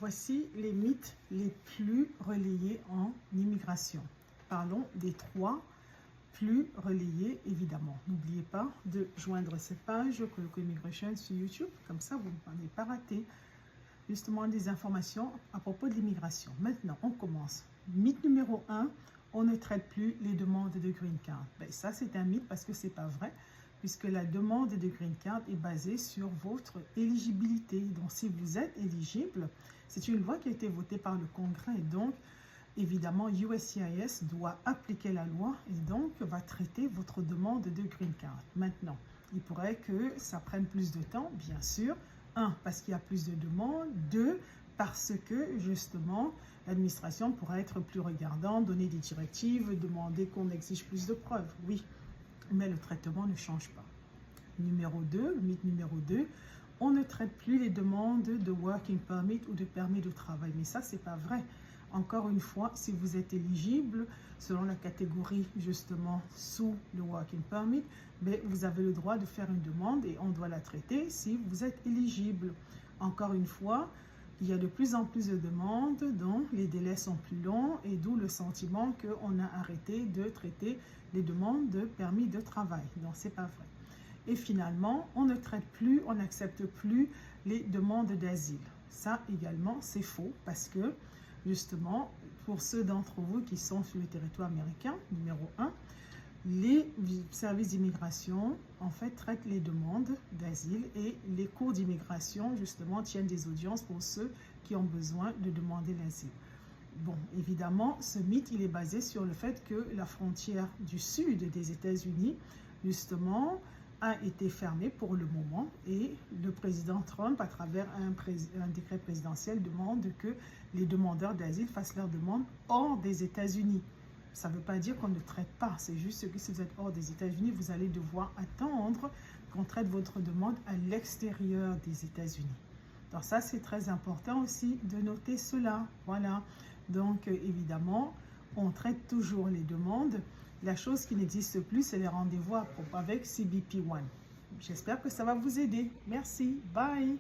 voici les mythes les plus relayés en immigration. Parlons des 3 plus relayés, évidemment. N'oubliez pas de joindre cette page Coloco Immigration sur YouTube, comme ça vous n'allez pas rater justement des informations à propos de l'immigration. Maintenant, on commence. Mythe numéro 1, on ne traite plus les demandes de Green Card. Ben, ça, c'est un mythe parce que ce n'est pas vrai, puisque la demande de Green Card est basée sur votre éligibilité. Donc, si vous êtes éligible, c'est une loi qui a été votée par le Congrès. Et donc, évidemment, USCIS doit appliquer la loi et donc va traiter votre demande de Green Card. Maintenant, il pourrait que ça prenne plus de temps, bien sûr. 1, parce qu'il y a plus de demandes. 2, parce que, justement, l'administration pourrait être plus regardante, donner des directives, demander qu'on exige plus de preuves. Oui, mais le traitement ne change pas. Mythe numéro 2, on ne traite plus les demandes de working permit ou de permis de travail. Mais ça, c'est pas vrai. Encore une fois, si vous êtes éligible, selon la catégorie justement sous le working permit, mais vous avez le droit de faire une demande et on doit la traiter si vous êtes éligible. Encore une fois, il y a de plus en plus de demandes, donc les délais sont plus longs et d'où le sentiment qu'on a arrêté de traiter les demandes de permis de travail. Donc, c'est pas vrai. Et finalement, on ne traite plus, on n'accepte plus les demandes d'asile. Ça également, c'est faux parce que, justement, pour ceux d'entre vous qui sont sur le territoire américain, numéro 1, les services d'immigration, en fait, traitent les demandes d'asile et les cours d'immigration, justement, tiennent des audiences pour ceux qui ont besoin de demander l'asile. Bon, évidemment, ce mythe, il est basé sur le fait que la frontière du sud des États-Unis, justement, a été fermée pour le moment et le président Trump, à travers un décret présidentiel, demande que les demandeurs d'asile fassent leur demande hors des États-Unis. Ça ne veut pas dire qu'on ne traite pas, c'est juste que si vous êtes hors des États-Unis, vous allez devoir attendre qu'on traite votre demande à l'extérieur des États-Unis. Donc ça, c'est très important aussi de noter cela. Voilà. Donc, évidemment, on traite toujours les demandes. La chose qui n'existe plus, c'est les rendez-vous avec CBP One. J'espère que ça va vous aider. Merci. Bye.